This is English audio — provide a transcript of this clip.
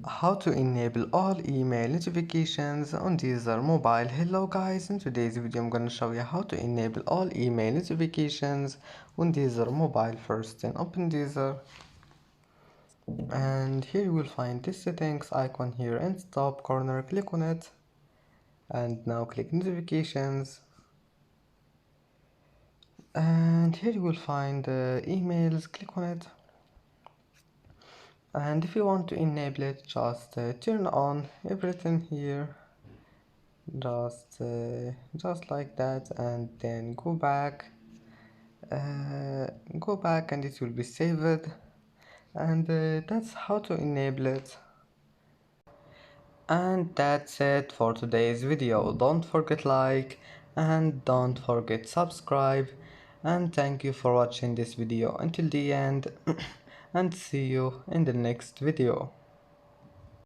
How to enable all email notifications on Deezer mobile. Hello guys, in today's video I'm gonna show you how to enable all email notifications on Deezer mobile. First, then open Deezer, and here you will find this settings icon here in top corner. Click on it, and now click notifications, and here you will find emails. Click on it, and if you want to enable it, just turn on everything here, just like that, and then go back and it will be saved. And that's how to enable it. And that's it for today's video. Don't forget like and don't forget subscribe, and thank you for watching this video until the end and see you in the next video.